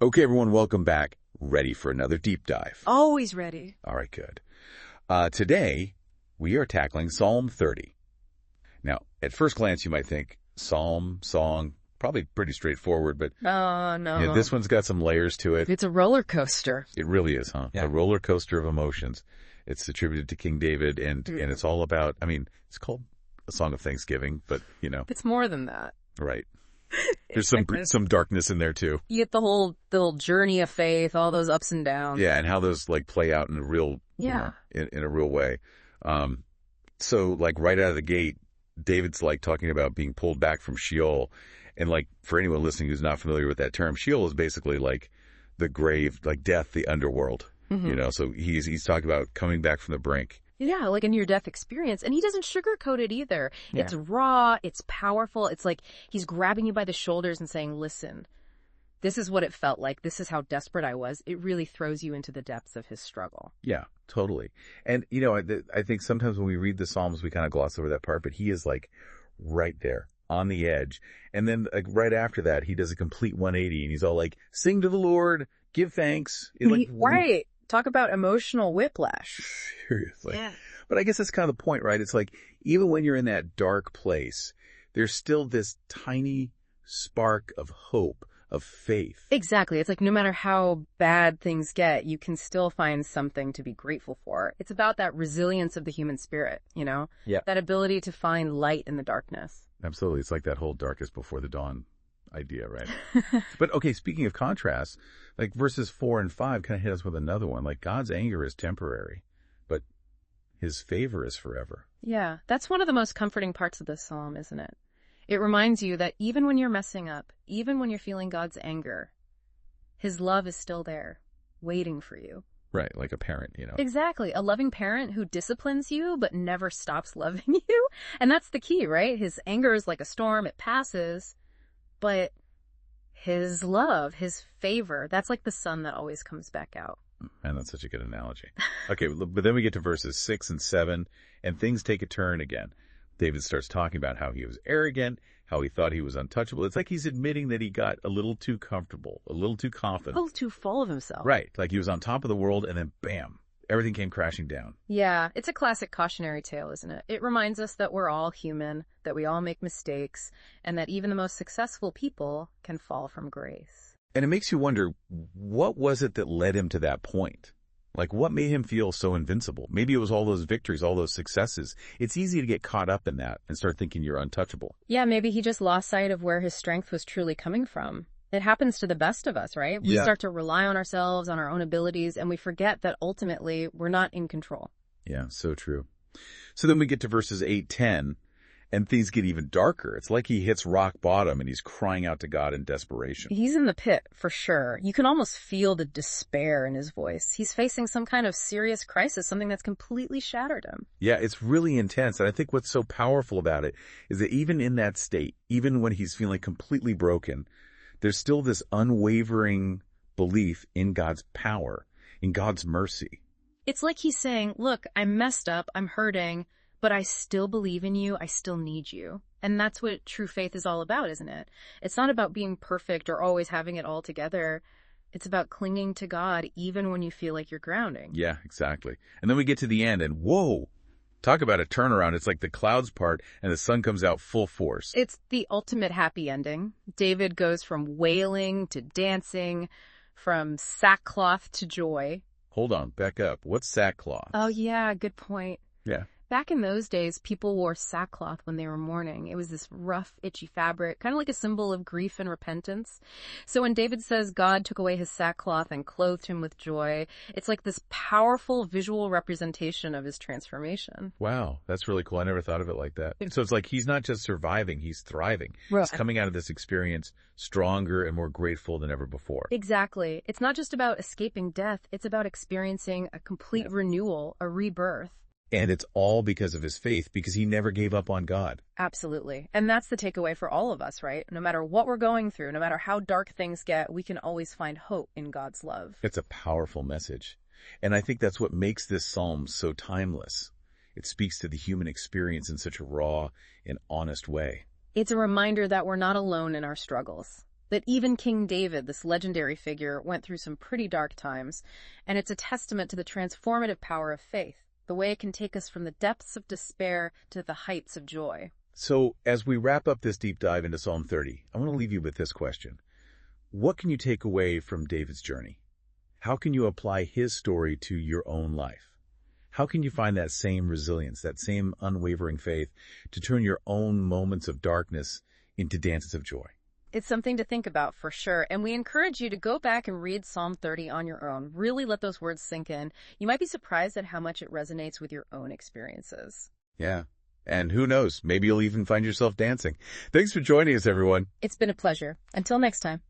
Okay, everyone, welcome back. Ready for another deep dive? Always ready. All right, good. Today, we are tackling Psalm 30. Now, at first glance, you might think psalm, song, probably pretty straightforward, but No. this one's got some layers to it. It's a roller coaster. It really is, huh? Yeah. A roller coaster of emotions. It's attributed to King David, and it's all about, it's called a song of thanksgiving, but, It's more than that. right. There's some darkness in there, too. You get the whole journey of faith, all those ups and downs. Yeah, and how those play out in a real, Yeah. in a real way. So right out of the gate, David's talking about being pulled back from Sheol. And for anyone listening who's not familiar with that term, Sheol is basically the grave, death, the underworld. Mm-hmm. So he's talking about coming back from the brink. Yeah, like a near-death experience. And he doesn't sugarcoat it either. Yeah. It's raw, it's powerful. It's like he's grabbing you by the shoulders and saying, listen, this is what it felt like. This is how desperate I was. It really throws you into the depths of his struggle. Yeah, totally. And, I think sometimes when we read the Psalms, we kind of gloss over that part, but he is right there on the edge. And then right after that, he does a complete 180 and he's all sing to the Lord, give thanks. Right. Talk about emotional whiplash. Seriously. Yeah. But I guess that's kind of the point, right? It's even when you're in that dark place, there's still this tiny spark of hope, of faith. Exactly. It's no matter how bad things get, you can still find something to be grateful for. It's about that resilience of the human spirit, Yeah. that ability to find light in the darkness. Absolutely. It's like that whole darkest before the dawn idea, right? But okay, speaking of contrast, verses 4 and 5 kind of hit us with another one. God's anger is temporary, but his favor is forever. Yeah, that's one of the most comforting parts of this psalm, isn't it? It reminds you that even when you're messing up, even when you're feeling God's anger, his love is still there, waiting for you. Right, like a parent, Exactly. A loving parent who disciplines you but never stops loving you. And that's the key, right? His anger is like a storm. It passes. But his love, his favor, that's like the sun that always comes back out. Man, that's such a good analogy. Okay, but then we get to verses 6 and 7, and things take a turn again. David starts talking about how he was arrogant, how he thought he was untouchable. It's like he's admitting that he got a little too comfortable, a little too confident. A little too full of himself. Right, like he was on top of the world, and then bam, everything came crashing down. Yeah, it's a classic cautionary tale, isn't it? It reminds us that we're all human, that we all make mistakes, and that even the most successful people can fall from grace. And it makes you wonder, what was it that led him to that point? What made him feel so invincible? Maybe it was all those victories, all those successes. It's easy to get caught up in that and start thinking you're untouchable. Yeah, maybe he just lost sight of where his strength was truly coming from. It happens to the best of us, right? We start to rely on ourselves, on our own abilities, and we forget that ultimately we're not in control. Yeah, so true. So then we get to verses 8, 10, and things get even darker. It's like he hits rock bottom and he's crying out to God in desperation. He's in the pit, for sure. You can almost feel the despair in his voice. He's facing some kind of serious crisis, something that's completely shattered him. Yeah, it's really intense. And I think what's so powerful about it is that even in that state, even when he's feeling completely broken, there's still this unwavering belief in God's power, in God's mercy. It's like he's saying, look, I'm messed up, I'm hurting, but I still believe in you, I still need you. And that's what true faith is all about, isn't it? It's not about being perfect or always having it all together. It's about clinging to God even when you feel like you're grounding. Yeah, exactly. And then we get to the end and whoa, talk about a turnaround. It's like the clouds part and the sun comes out full force. It's the ultimate happy ending. David goes from wailing to dancing, from sackcloth to joy. Hold on, back up. What's sackcloth? Oh yeah, good point. Yeah. Back in those days, people wore sackcloth when they were mourning. It was this rough, itchy fabric, kind of like a symbol of grief and repentance. So when David says God took away his sackcloth and clothed him with joy, it's like this powerful visual representation of his transformation. Wow, that's really cool. I never thought of it like that. So it's like he's not just surviving, he's thriving. Right. He's coming out of this experience stronger and more grateful than ever before. Exactly. It's not just about escaping death. It's about experiencing a complete renewal, a rebirth. And it's all because of his faith, because he never gave up on God. Absolutely. And that's the takeaway for all of us, right? No matter what we're going through, no matter how dark things get, we can always find hope in God's love. It's a powerful message. And I think that's what makes this psalm so timeless. It speaks to the human experience in such a raw and honest way. It's a reminder that we're not alone in our struggles, that even King David, this legendary figure, went through some pretty dark times, and it's a testament to the transformative power of faith, the way it can take us from the depths of despair to the heights of joy. So, as we wrap up this deep dive into Psalm 30, I want to leave you with this question. What can you take away from David's journey? How can you apply his story to your own life? How can you find that same resilience, that same unwavering faith to turn your own moments of darkness into dances of joy? It's something to think about for sure, and we encourage you to go back and read Psalm 30 on your own. Really let those words sink in. You might be surprised at how much it resonates with your own experiences. Yeah. And who knows, maybe you'll even find yourself dancing. Thanks for joining us, everyone. It's been a pleasure. Until next time.